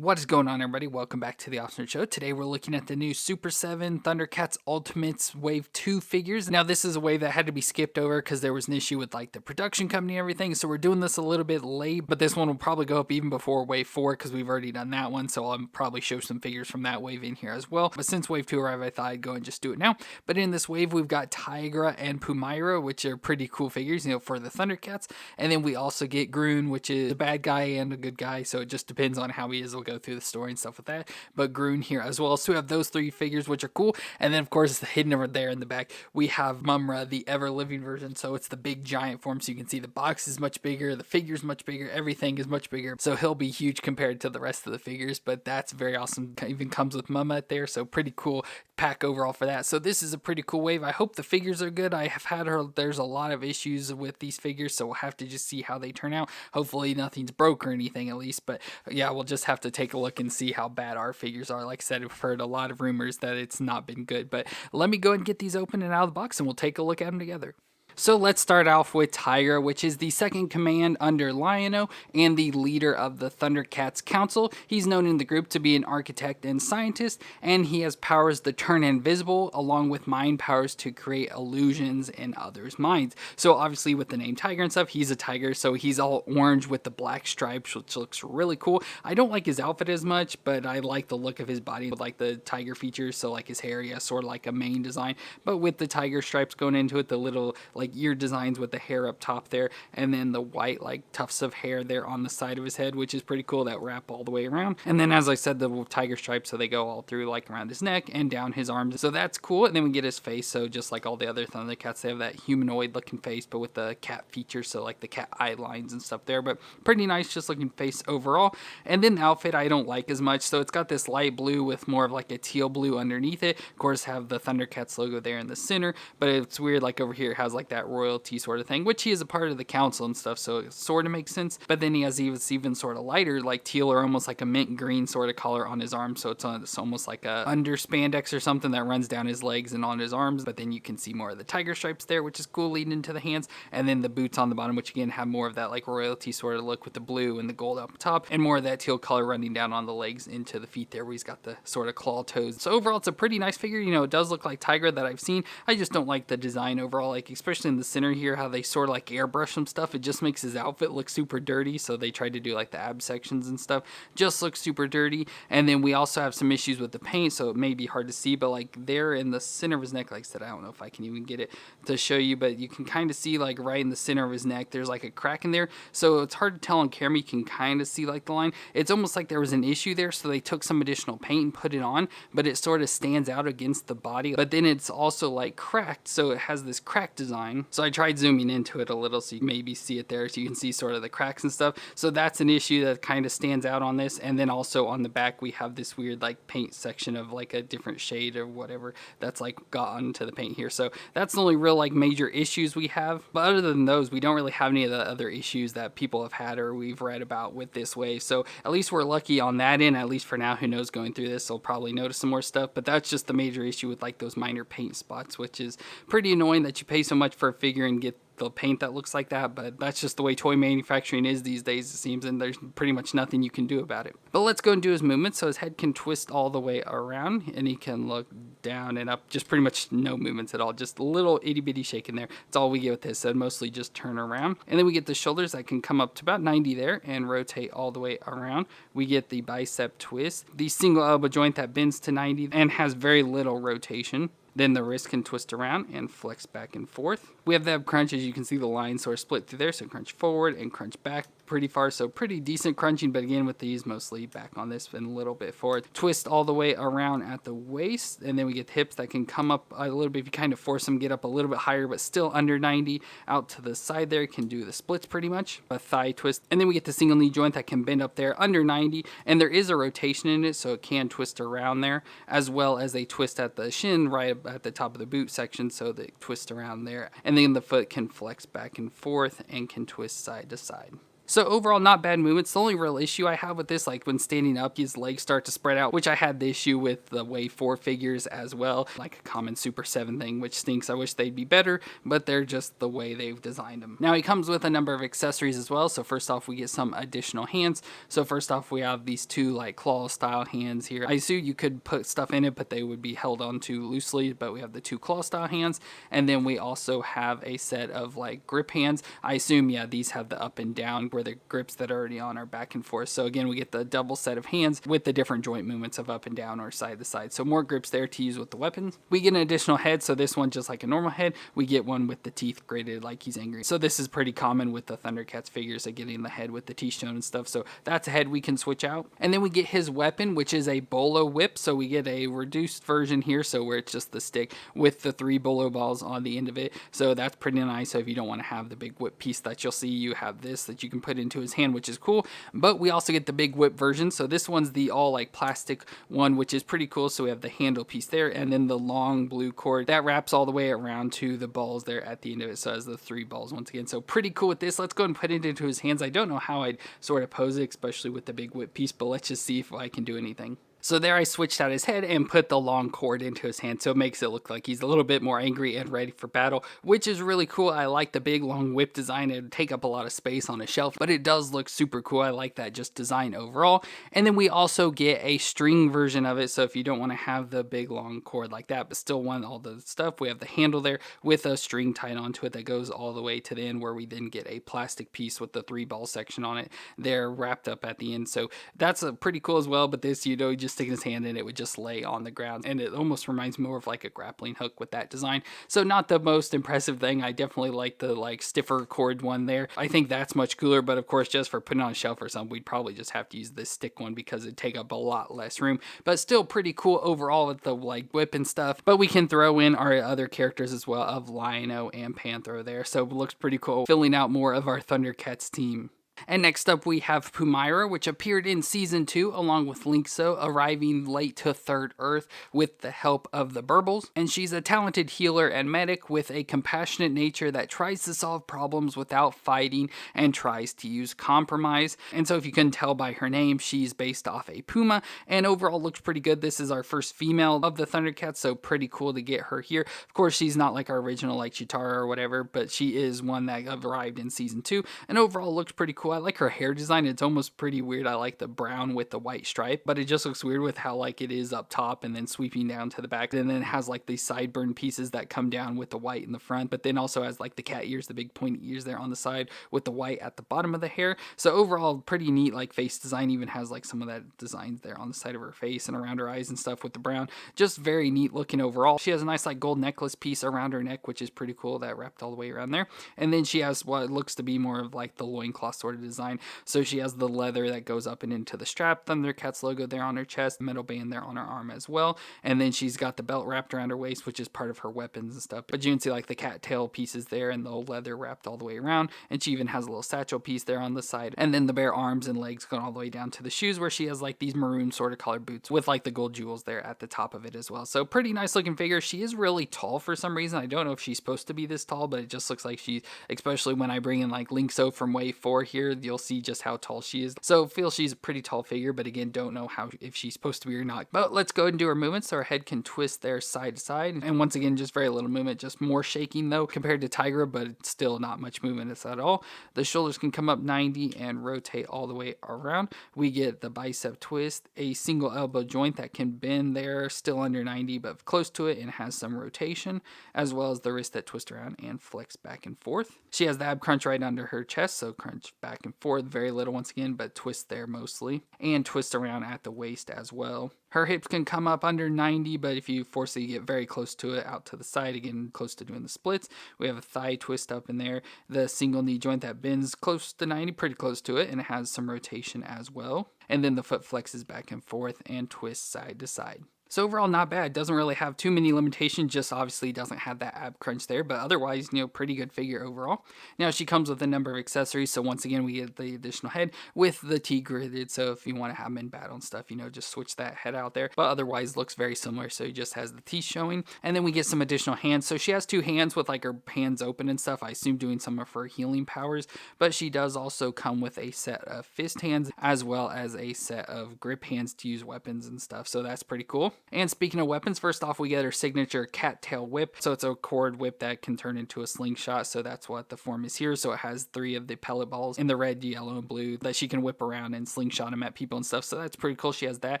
What is going on, everybody? Welcome back to the Awesome Show. Today we're looking at the new Super7 ThunderCats Ultimates Wave 2 figures. Now this is a wave that had to be skipped over because there was an issue with like the production company and everything, so we're doing this a little bit late, but this one will probably go up even before Wave 4 because we've already done that one, so I'll probably show some figures from that wave in here as well. But since Wave 2 arrived, I thought I'd go and just do it now. But in this wave, we've got Tygra and Pumaira, which are pretty cool figures, for the ThunderCats, and then we also get Grune, which is a bad guy and a good guy, so it just depends on how he is. We'll go through the story and stuff with that, but Groon here as well. So we have those three figures, which are cool. And then of course hidden over there in the back we have Mumm-Ra the Ever-Living version, so it's the big giant form, so you can see the box is much bigger, the figure's much bigger, everything is much bigger, so he'll be huge compared to the rest of the figures. But that's very awesome. Even comes with Mamra there, so pretty cool pack overall for that. So this is a pretty cool wave. I hope the figures are good. I have had there's a lot of issues with these figures, so we'll have to just see how they turn out. Hopefully nothing's broke or anything at least, but yeah, we'll just have to take a look and see how bad our figures are. Like I said, I've heard a lot of rumors that it's not been good, but let me go and get these open and out of the box and we'll take a look at them together. So let's start off with Tygra, which is the second command under Lion-O and the leader of the ThunderCats Council. He's known in the group to be an architect and scientist, and he has powers that turn invisible, along with mind powers to create illusions in others' minds. So obviously with the name Tygra and stuff, he's a tiger, so he's all orange with the black stripes, which looks really cool. I don't like his outfit as much, but I like the look of his body with like the tiger features, so like his hair, yeah, sort of like a mane design, but with the tiger stripes going into it, the little like ear designs with the hair up top there, and then the white like tufts of hair there on the side of his head, which is pretty cool, that wrap all the way around. And then as I said, the tiger stripes, so they go all through like around his neck and down his arms, so that's cool. And then we get his face, so just like all the other ThunderCats, they have that humanoid looking face but with the cat features, so like the cat eye lines and stuff there, but pretty nice just looking face overall. And then the outfit I don't like as much, so it's got this light blue with more of like a teal blue underneath it. Of course have the ThunderCats logo there in the center, but it's weird, like over here it has like that royalty sort of thing, which he is a part of the council and stuff, so it sort of makes sense. But then he has even sort of lighter, like teal or almost like a mint green sort of color on his arm, so it's almost like a under spandex or something that runs down his legs and on his arms. But then you can see more of the tiger stripes there, which is cool, leading into the hands, and then the boots on the bottom, which again have more of that like royalty sort of look with the blue and the gold up top, and more of that teal color running down on the legs into the feet there, where he's got the sort of claw toes. So overall it's a pretty nice figure. It does look like Tygra that I've seen. I just don't like the design overall, like especially in the center here, how they sort of like airbrush some stuff. It just makes his outfit look super dirty, so they tried to do like the ab sections and stuff, just looks super dirty. And then we also have some issues with the paint, so it may be hard to see, but like there in the center of his neck, like I said, I don't know if I can even get it to show you, but you can kind of see like right in the center of his neck there's like a crack in there, so it's hard to tell on camera. You can kind of see like the line. It's almost like there was an issue there, so they took some additional paint and put it on, but it sort of stands out against the body, but then it's also like cracked, so it has this crack design. So I tried zooming into it a little so you can maybe see it there, so you can see sort of the cracks and stuff. So that's an issue that kind of stands out on this. And then also on the back we have this weird like paint section of like a different shade or whatever that's like got onto the paint here, so that's the only real like major issues we have. But other than those, we don't really have any of the other issues that people have had or we've read about with this wave, so at least we're lucky on that end, at least for now. Who knows, going through this I'll probably notice some more stuff, but that's just the major issue with like those minor paint spots, which is pretty annoying that you pay so much for a figure and get the paint that looks like that. But that's just the way toy manufacturing is these days, it seems, and there's pretty much nothing you can do about it. But let's go and do his movement. So his head can twist all the way around, and he can look down and up, just pretty much no movements at all, just a little itty bitty shake in there. That's all we get with this, so mostly just turn around. And then we get the shoulders that can come up to about 90 there and rotate all the way around. We get the bicep twist, the single elbow joint that bends to 90 and has very little rotation. Then the wrist can twist around and flex back and forth. We have the ab crunch, as you can see the lines sort of split through there, so crunch forward and crunch back pretty far, so pretty decent crunching, but again with these mostly back on this and a little bit forward. Twist all the way around at the waist, and then we get the hips that can come up a little bit if you kind of force them, get up a little bit higher but still under 90. Out to the side there, can do the splits pretty much, a thigh twist, and then we get the single knee joint that can bend up there under 90, and there is a rotation in it, so it can twist around there, as well as a twist at the shin right at the top of the boot section, so they twist around there. And then the foot can flex back and forth and can twist side to side. So overall, not bad movements. The only real issue I have with this, like when standing up, his legs start to spread out, which I had the issue with the Wave 4 figures as well, like a common Super 7 thing, which stinks. I wish they'd be better, but they're just the way they've designed them. Now he comes with a number of accessories as well. So first off, we get some additional hands. So first off, we have these two like claw style hands here. I assume you could put stuff in it, but they would be held onto loosely, but we have the two claw style hands. And then we also have a set of like grip hands. I assume, yeah, these have the up and down where the grips that are already on are back and forth. So again, we get the double set of hands with the different joint movements of up and down or side to side. So more grips there to use with the weapons. We get an additional head. So this one, just like a normal head, we get one with the teeth graded like he's angry. So this is pretty common with the Thundercats figures of getting the head with the teeth shown and stuff. So that's a head we can switch out. And then we get his weapon, which is a bolo whip. So we get a reduced version here. So where it's just the stick with the 3 bolo balls on the end of it. So that's pretty nice. So if you don't want to have the big whip piece that you'll see, you have this that you can put into his hand, which is cool. But we also get the big whip version. So this one's the all like plastic one, which is pretty cool. So we have the handle piece there and then the long blue cord that wraps all the way around to the balls there at the end of it. So it has the 3 balls once again. So pretty cool with this. Let's go and put it into his hands. I don't know how I'd sort of pose it, especially with the big whip piece, but let's just see if I can do anything. So there I switched out his head and put the long cord into his hand, so it makes it look like he's a little bit more angry and ready for battle, which is really cool. I like the big long whip design. It would take up a lot of space on a shelf, but it does look super cool. I like that just design overall. And then we also get a string version of it, so if you don't want to have the big long cord like that, but still want all the stuff, we have the handle there with a string tied onto it that goes all the way to the end, where we then get a plastic piece with the 3 ball section on it there wrapped up at the end. So that's pretty cool as well, but this, you know, just stick his hand in, it would just lay on the ground, and it almost reminds me more of like a grappling hook with that design. So not the most impressive thing. I definitely like the like stiffer cord one there. I think that's much cooler, but of course, just for putting on a shelf or something, we'd probably just have to use this stick one because it'd take up a lot less room, but still pretty cool overall with the like whip and stuff. But we can throw in our other characters as well of Lion-O and Panthro there, so it looks pretty cool, filling out more of our Thundercats team. And next up we have Pumaira, which appeared in Season 2 along with Linkso, arriving late to Third Earth with the help of the Burbles. And she's a talented healer and medic with a compassionate nature that tries to solve problems without fighting and tries to use compromise. And so if you couldn't tell by her name, she's based off a puma, and overall looks pretty good. This is our first female of the Thundercats, so pretty cool to get her here. Of course, she's not like our original like Chitara or whatever, but she is one that arrived in Season 2, and overall looks pretty cool. I like her hair design. It's almost pretty weird. I like the brown with the white stripe, but it just looks weird with how like it is up top and then sweeping down to the back, and then it has like these sideburn pieces that come down with the white in the front, but then also has like the cat ears, the big pointy ears there on the side with the white at the bottom of the hair. So overall pretty neat like face design. Even has like some of that designs there on the side of her face and around her eyes and stuff with the brown. Just very neat looking overall. She has a nice like gold necklace piece around her neck, which is pretty cool, that wrapped all the way around there. And then she has what looks to be more of like the loincloth sort of design. So she has the leather that goes up and into the strap, Thundercats logo there on her chest, metal band there on her arm as well. And then she's got the belt wrapped around her waist, which is part of her weapons and stuff. But you can see like the cat tail pieces there and the leather wrapped all the way around. And she even has a little satchel piece there on the side. And then the bare arms and legs going all the way down to the shoes, where she has like these maroon sort of colored boots with like the gold jewels there at the top of it as well. So pretty nice looking figure. She is really tall for some reason. I don't know if she's supposed to be this tall, but it just looks like she, especially when I bring in like Linkso from Wave 4 here, you'll see just how tall she is. So feel she's a pretty tall figure, but again, don't know how if she's supposed to be or not. But let's go ahead and do her movements. So her head can twist there side to side, and once again, just very little movement, just more shaking though compared to Tygra, but it's still not much movement at all. The shoulders can come up 90 and rotate all the way around. We get the bicep twist, a single elbow joint that can bend there, still under 90 but close to it, and has some rotation, as well as the wrist that twists around and flex back and forth. She has the ab crunch right under her chest, so crunch back and forth, very little once again, but twist there mostly, and twist around at the waist as well. Her hips can come up under 90, but if you force it, you get very close to it, out to the side, again, close to doing the splits. We have a thigh twist up in there, the single knee joint that bends close to 90, pretty close to it, and it has some rotation as well. And then the foot flexes back and forth and twists side to side. So overall, not bad. Doesn't really have too many limitations, just obviously doesn't have that ab crunch there, but otherwise, pretty good figure overall. Now she comes with a number of accessories, so once again, we get the additional head with the T-gridded, so if you want to have them in battle and stuff, just switch that head out there, but otherwise looks very similar, so he just has the teeth showing, and then we get some additional hands. So she has two hands with like her hands open and stuff, I assume doing some of her healing powers, but she does also come with a set of fist hands, as well as a set of grip hands to use weapons and stuff, so that's pretty cool. And speaking of weapons, first off, we get her signature cattail whip. So it's a cord whip that can turn into a slingshot. So that's what the form is here. So it has 3 of the pellet balls in the red, yellow, and blue that she can whip around and slingshot them at people and stuff. So that's pretty cool. She has that.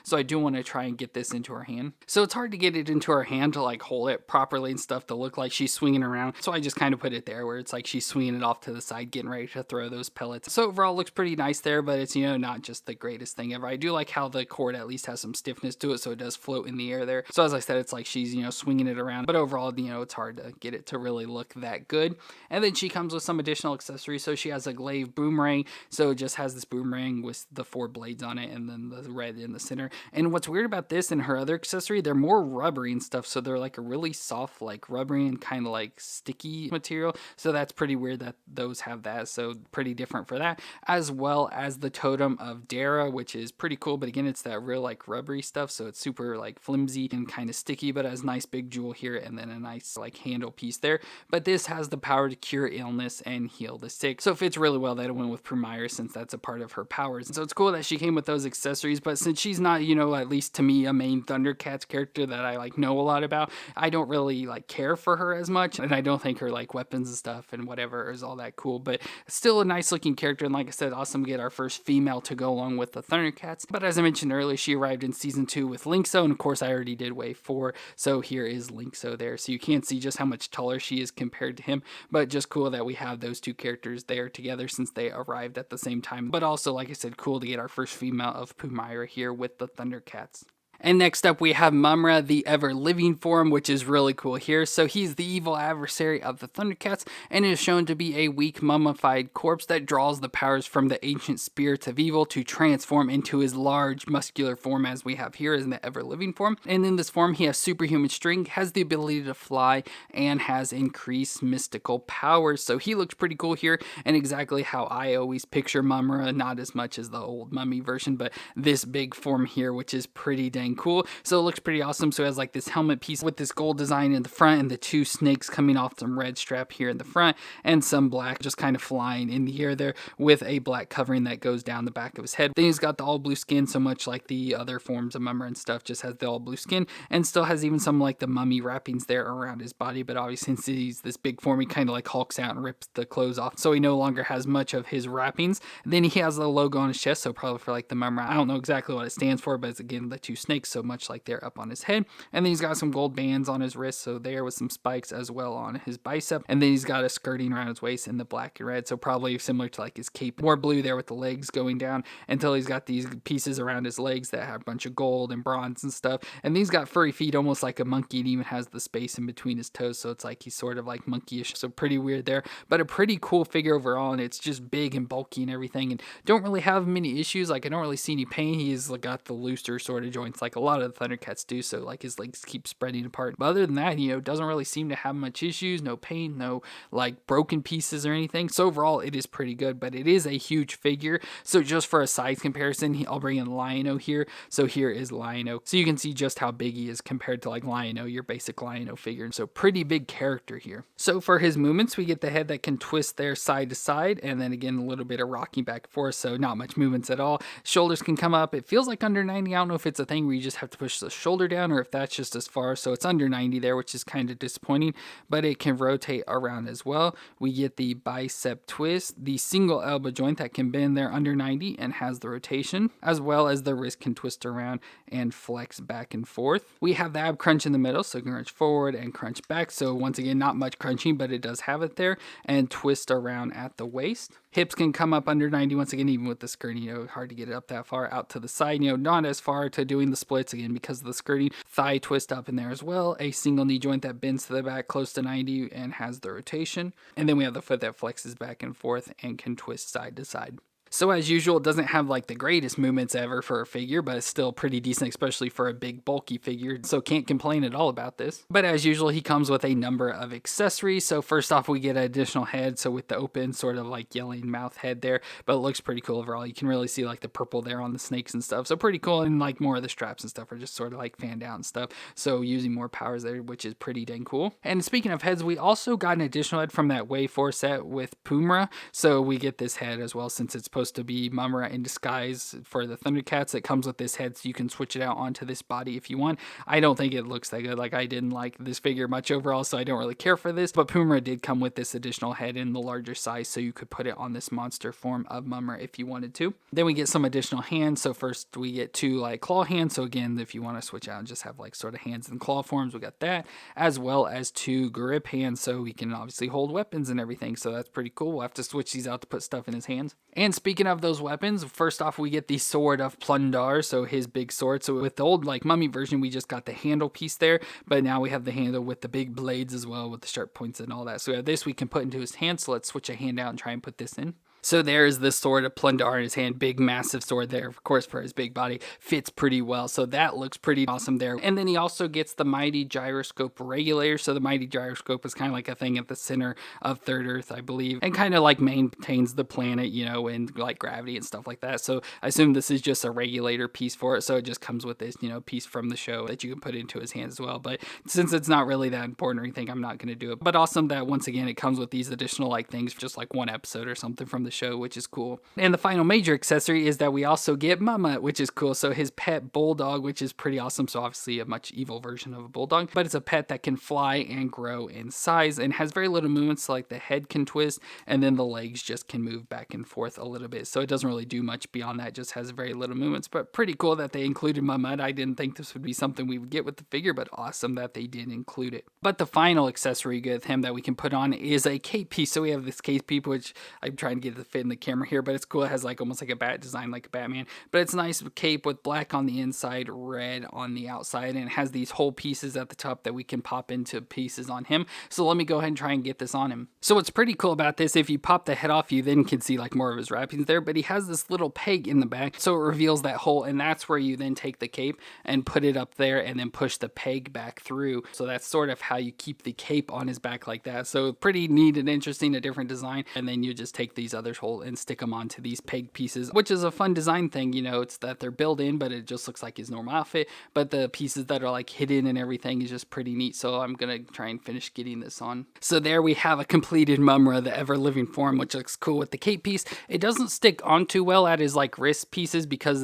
So I do want to try and get this into her hand. So it's hard to get it into her hand to like hold it properly and stuff to look like she's swinging around. So I just kind of put it there where it's like she's swinging it off to the side, getting ready to throw those pellets. So overall, it looks pretty nice there, but it's, not just the greatest thing ever. I do like how the cord at least has some stiffness to it. So it does float in the air there. So as I said, it's like she's, swinging it around, but overall, it's hard to get it to really look that good. And then she comes with some additional accessories. So she has a glaive boomerang. So it just has this boomerang with the 4 blades on it and then the red in the center. And what's weird about this and her other accessory, they're more rubbery and stuff. So they're like a really soft, like rubbery and kind of like sticky material. So that's pretty weird that those have that. So pretty different for that, as well as the totem of Dara, which is pretty cool. But again, it's that real like rubbery stuff. So it's super like flimsy and kind of sticky, but has nice big jewel here and then a nice like handle piece there. But this has the power to cure illness and heal the sick. So it fits really well that it went with Pumaira since that's a part of her powers. And so it's cool that she came with those accessories, but since she's not, at least to me, a main Thundercats character that I like know a lot about, I don't really like care for her as much. And I don't think her like weapons and stuff and whatever is all that cool, but still a nice looking character. And like I said, awesome to get our first female to go along with the Thundercats. But as I mentioned earlier, she arrived in season 2 with Linkso, and of course I already did wave 4. So here is Linkso there. So you can't see just how much taller she is compared to him, but just cool that we have those two characters there together since they arrived at the same time. But also, like I said, cool to get our first female of Pumaira here with the Thundercats. And next up we have Mumm-Ra the Ever-Living form, which is really cool here. So he's the evil adversary of the Thundercats and is shown to be a weak mummified corpse that draws the powers from the ancient spirits of evil to transform into his large muscular form as we have here in the Ever-Living form. And in this form he has superhuman strength, has the ability to fly, and has increased mystical powers. So he looks pretty cool here and exactly how I always picture Mumm-Ra, not as much as the old mummy version, but this big form here, which is pretty dang cool. So it looks pretty awesome. So it has like this helmet piece with this gold design in the front and the 2 snakes coming off some red strap here in the front and some black just kind of flying in the air there with a black covering that goes down the back of his head. Then he's got the all blue skin, so much like the other forms of Mumm-Ra and stuff, just has the all blue skin and still has even some like the mummy wrappings there around his body. But obviously since he's this big form, he kind of like hulks out and rips the clothes off. So he no longer has much of his wrappings. Then he has the logo on his chest, so probably for like the Mumm-Ra. I don't know exactly what it stands for, but it's again the 2 snakes, so much like they're up on his head. And then he's got some gold bands on his wrist, so there with some spikes as well on his bicep. And then he's got a skirting around his waist in the black and red, so probably similar to like his cape, more blue there with the legs going down until he's got these pieces around his legs that have a bunch of gold and bronze and stuff. And he's got furry feet almost like a monkey and even has the space in between his toes, so it's like he's sort of like monkeyish, so pretty weird there, but a pretty cool figure overall. And it's just big and bulky and everything and don't really have many issues. Like I don't really see any pain. He's got the looser sort of joints like a lot of the Thundercats do, so like his legs keep spreading apart. But other than that, doesn't really seem to have much issues, no pain, no like broken pieces or anything. So overall it is pretty good, but it is a huge figure. So just for a size comparison, I'll bring in Lion-O here. So here is Lion-O, so you can see just how big he is compared to like Lion-O, your basic Lion-O figure. So pretty big character here. So for his movements, we get the head that can twist there side to side, and then again a little bit of rocking back and forth, so not much movements at all. Shoulders can come up, it feels like under 90. I don't know if it's a thing where you just have to push the shoulder down or if that's just as far, so it's under 90 there, which is kind of disappointing, but it can rotate around as well. We get the bicep twist, the single elbow joint that can bend there under 90 and has the rotation, as well as the wrist can twist around and flex back and forth. We have the ab crunch in the middle, so it can crunch forward and crunch back, so once again not much crunching, but it does have it there, and twist around at the waist. Hips can come up under 90 once again, even with the skirting, hard to get it up that far out to the side, not as far to doing the splits again because of the skirting. Thigh twist up in there as well, a single knee joint that bends to the back close to 90 and has the rotation. And then we have the foot that flexes back and forth and can twist side to side. So as usual, it doesn't have like the greatest movements ever for a figure, but it's still pretty decent, especially for a big bulky figure. So can't complain at all about this. But as usual, he comes with a number of accessories. So first off, we get an additional head. So with the open sort of like yelling mouth head there, but it looks pretty cool overall. You can really see like the purple there on the snakes and stuff. So pretty cool. And like more of the straps and stuff are just sort of like fanned out and stuff. So using more powers there, which is pretty dang cool. And speaking of heads, we also got an additional head from that Wave 4 set with Pumyra. So we get this head as well, since it's supposed to be Mamra in disguise for the Thundercats. It comes with this head, so you can switch it out onto this body if you want. I don't think it looks that good. Like, I didn't like this figure much overall, so I don't really care for this. But Pumyra did come with this additional head in the larger size, so you could put it on this monster form of Mamra if you wanted to. Then we get some additional hands. So first we get 2 like claw hands. So again, if you want to switch out and just have like sort of hands and claw forms, we got that, as well as 2 grip hands, so we can obviously hold weapons and everything. So that's pretty cool. We'll have to switch these out to put stuff in his hands. And speaking of those weapons, first off, we get the sword of Plundar, so his big sword. So with the old like mummy version, we just got the handle piece there, but now we have the handle with the big blades as well, with the sharp points and all that. So we have this we can put into his hand. So let's switch a hand out and try and put this in. So there's the sword of Plundar in his hand, big massive sword there, of course, for his big body, fits pretty well. So that looks pretty awesome there. And then he also gets the mighty gyroscope regulator. So the mighty gyroscope is kind of like a thing at the center of Third Earth, I believe, and kind of like maintains the planet, you know, and like gravity and stuff like that. So I assume this is just a regulator piece for it. So it just comes with this, you know, piece from the show that you can put into his hand as well. But since it's not really that important or anything, I'm not going to do it. But awesome that once again, it comes with these additional like things, just like one episode or something from the show, which is cool. And the final major accessory is that we also get Mumm-Ra, which is cool. So his pet bulldog, which is pretty awesome. So obviously a much evil version of a bulldog, but it's a pet that can fly and grow in size and has very little movements. So like the head can twist and then the legs just can move back and forth a little bit. So it doesn't really do much beyond that, just has very little movements, but pretty cool that they included Mumm-Ra. I didn't think this would be something we would get with the figure, but awesome that they did include it. But the final accessory with him that we can put on is a cape piece. So we have this cape piece, which I'm trying to get it to fit in the camera here, but it's cool. It has like almost like a bat design, like a Batman, but it's a nice cape with black on the inside, red on the outside, and it has these whole pieces at the top that we can pop into pieces on him. So let me go ahead and try and get this on him. So what's pretty cool about this, if you pop the head off, you then can see like more of his wrappings there, but he has this little peg in the back, so it reveals that hole, and that's where you then take the cape and put it up there and then push the peg back through. So that's sort of how you keep the cape on his back like that. So pretty neat and interesting, a different design. And then you just take these other holes and stick them onto these peg pieces, which is a fun design thing. You know, it's that they're built in, but it just looks like his normal outfit, but the pieces that are like hidden and everything is just pretty neat. So I'm gonna try and finish getting this on. So there we have a completed Mumm-Ra the Ever-Living form, which looks cool with the cape piece. It doesn't stick on too well at his like wrist pieces because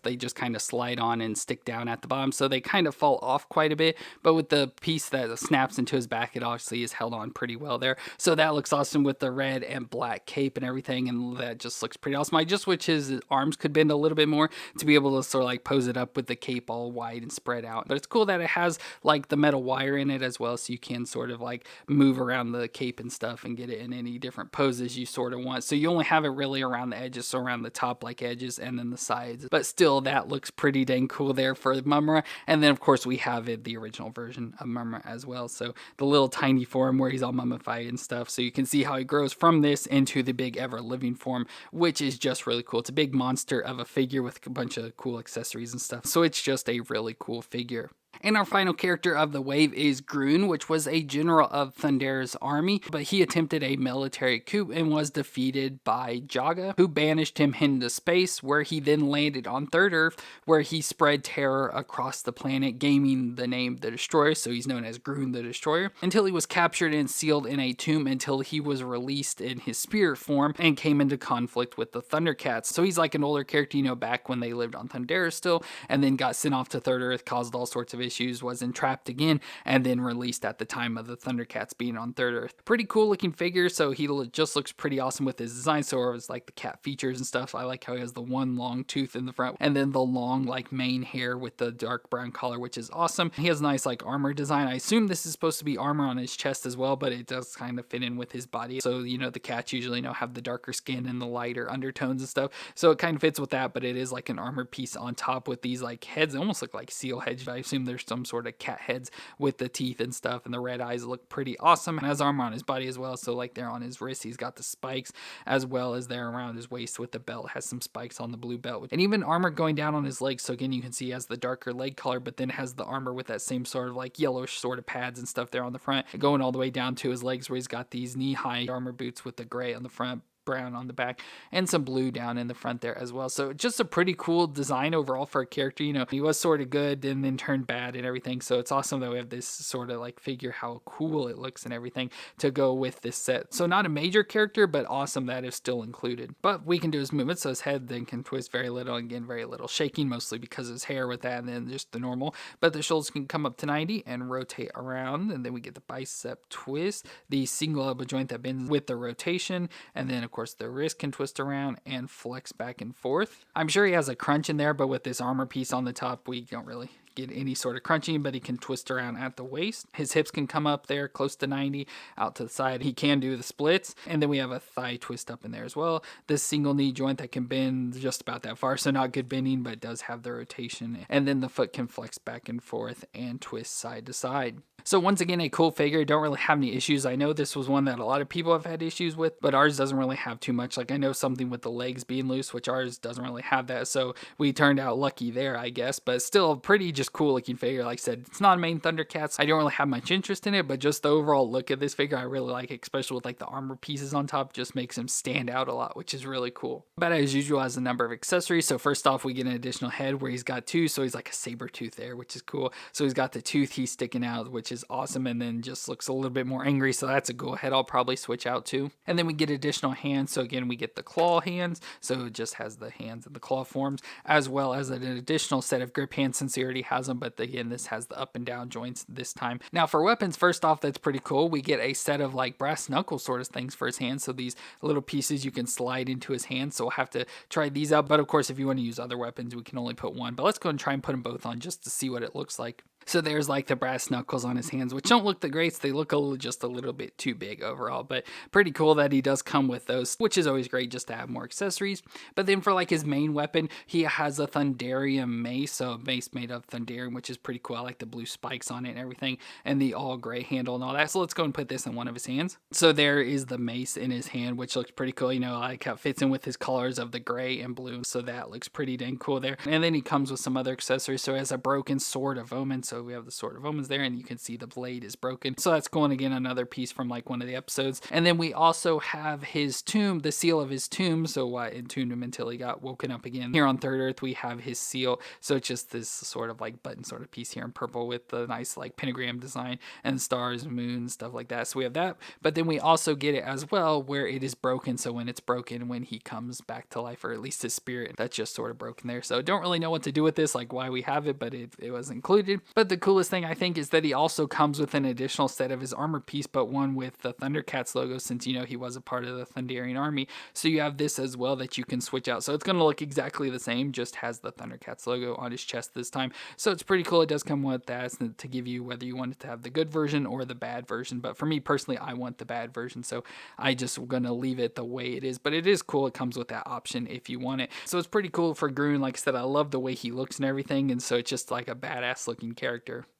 they just kind of slide on and stick down at the bottom, so they kind of fall off quite a bit. But with the piece that snaps into his back, it obviously is held on pretty well there. So that looks awesome with the red and black cape and everything, and that just looks pretty awesome. I just wish his arms could bend a little bit more to be able to sort of like pose it up with the cape all wide and spread out. But it's cool that it has like the metal wire in it as well, so you can sort of like move around the cape and stuff and get it in any different poses you sort of want. So you only have it really around the edges, so around the top like edges and then the sides. But still, that looks pretty dang cool there for Mumm-Ra. And then of course we have it, the original version of Mumm-Ra as well. So the little tiny form where he's all mummified and stuff. So you can see how he grows from this into the big ever-living form, which is just really cool. It's a big monster of a figure with a bunch of cool accessories and stuff. So it's just a really cool figure. And our final character of the wave is Grune, which was a general of Thunder's army, but he attempted a military coup and was defeated by Jaga, who banished him into space, where he then landed on Third Earth, where he spread terror across the planet, gaining the name the Destroyer, so he's known as Grune the Destroyer, until he was captured and sealed in a tomb until he was released in his spirit form and came into conflict with the Thundercats. So he's like an older character, you know, back when they lived on Thundera still, and then got sent off to Third Earth, caused all sorts of issues, was entrapped again, and then released at the time of the Thundercats being on Third Earth. Pretty cool looking figure, so he just looks pretty awesome with his design. So it was like the cat features and stuff. I like how he has the one long tooth in the front, and then the long like mane hair with the dark brown collar, which is awesome. He has nice like armor design. I assume this is supposed to be armor on his chest as well, but it does kind of fit in with his body. So, you know, the cats usually have the darker skin and the lighter undertones and stuff. So it kind of fits with that, but it is like an armor piece on top with these like heads. They almost look like seal heads. I assume they're they're some sort of cat heads with the teeth and stuff, and the red eyes look pretty awesome. And has armor on his body as well, so like there on his wrist he's got the spikes, as well as there around his waist with the belt has some spikes on the blue belt, and even armor going down on his legs. So again, you can see he has the darker leg color, but then has the armor with that same sort of like yellowish sort of pads and stuff there on the front, going all the way down to his legs where he's got these knee-high armor boots with the gray on the front, brown on the back, and some blue down in the front there as well. So just a pretty cool design overall for a character. You know, he was sort of good and then turned bad and everything, so it's awesome that we have this sort of like figure, how cool it looks and everything to go with this set. So not a major character, but awesome that is still included. But we can do his movements, so his head then can twist very little, again very little shaking, mostly because of his hair with that, and then just the normal. But the shoulders can come up to 90 and rotate around, and then we get the bicep twist, the single elbow joint that bends with the rotation, and then of course the wrist can twist around and flex back and forth. I'm sure he has a crunch in there, but with this armor piece on the top, we don't really get any sort of crunching, but he can twist around at the waist. His hips can come up there close to 90, out to the side. He can do the splits, and then we have a thigh twist up in there as well. This single knee joint that can bend just about that far, so not good bending, but it does have the rotation. And then the foot can flex back and forth and twist side to side. So once again, a cool figure. Don't really have any issues. I know this was one that a lot of people have had issues with, but ours doesn't really have too much. Like I know something with the legs being loose, which ours doesn't really have that. So we turned out lucky there, I guess, but still pretty just cool looking figure. Like I said, it's not a main Thundercats. I don't really have much interest in it, but just the overall look at this figure, I really like it, especially with like the armor pieces on top, just makes him stand out a lot, which is really cool. But as usual, has a number of accessories. So first off, we get an additional head where he's got two. So he's like a saber tooth there, which is cool. So he's got the tooth he's sticking out, which is awesome. And then just looks a little bit more angry, so that's a go ahead I'll probably switch out to. And then we get additional hands, so again we get the claw hands, so it just has the hands and the claw forms, as well as an additional set of grip hands since he already has them, but again this has the up and down joints this time. Now for weapons, first off, that's pretty cool. We get a set of like brass knuckle sort of things for his hands, so these little pieces you can slide into his hands, so we'll have to try these out. But of course if you want to use other weapons, we can only put one, but let's go and try and put them both on just to see what it looks like. So there's like the brass knuckles on his hands, which don't look the greats. They look just a little bit too big overall, but pretty cool that he does come with those, which is always great just to have more accessories. But then for like his main weapon, he has a Thunderium mace, so a mace made of Thunderium, which is pretty cool. I like the blue spikes on it and everything, and the all gray handle and all that. So let's go and put this in one of his hands. So there is the mace in his hand, which looks pretty cool. You know, like how it fits in with his colors of the gray and blue, so that looks pretty dang cool there. And then he comes with some other accessories. So he has a broken sword of omen, so we have the sword of omens there, and you can see the blade is broken, so that's going again another piece from like one of the episodes. And then we also have his tomb, the seal of his tomb, so I entombed him until he got woken up again. Here on Third Earth we have his seal, so it's just this sort of like button sort of piece here in purple with the nice like pentagram design and stars and moons, stuff like that. So we have that, but then we also get it as well where it is broken, so when it's broken, when he comes back to life, or at least his spirit, that's just sort of broken there. So don't really know what to do with this, like why we have it, but it was included. But the coolest thing I think is that he also comes with an additional set of his armor piece, but one with the Thundercats logo, since you know he was a part of the Thunderian army. So you have this as well that you can switch out. So it's going to look exactly the same, just has the Thundercats logo on his chest this time. So it's pretty cool. It does come with that to give you whether you want it to have the good version or the bad version. But for me personally, I want the bad version, so I just going to leave it the way it is. But it is cool. It comes with that option if you want it. So it's pretty cool for Grune. Like I said, I love the way he looks and everything, and so it's just like a badass looking character.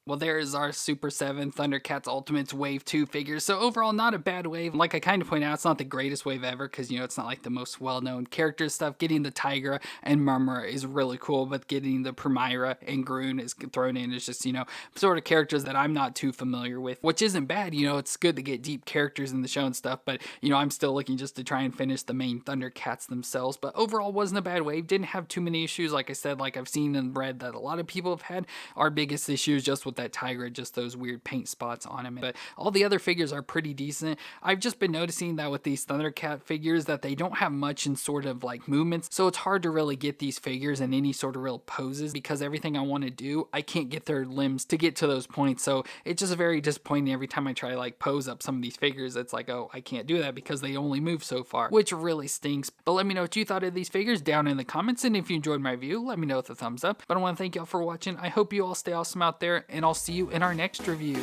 Well, there is our Super 7 ThunderCats Ultimates Wave 2 figures. So overall, not a bad wave. Like I kind of point out, it's not the greatest wave ever because, you know, it's not like the most well-known character stuff. Getting the Tygra and Mamra is really cool, but getting the Pumaira and Groon is thrown in is just, you know, sort of characters that I'm not too familiar with, which isn't bad. You know, it's good to get deep characters in the show and stuff, but, you know, I'm still looking just to try and finish the main ThunderCats themselves. But overall, wasn't a bad wave. Didn't have too many issues. Like I said, like I've seen and read that a lot of people have had. Our biggest issue is just with that Tygra, just those weird paint spots on him. But all the other figures are pretty decent. I've just been noticing that with these Thundercat figures that they don't have much in sort of like movements, so it's hard to really get these figures in any sort of real poses because everything I want to do, I can't get their limbs to get to those points. So it's just very disappointing every time I try to like pose up some of these figures. It's like, oh, I can't do that because they only move so far, which really stinks. But let me know what you thought of these figures down in the comments, and if you enjoyed my review, let me know with a thumbs up. But I want to thank y'all for watching. I hope you all stay awesome out there, and I'll see you in our next review.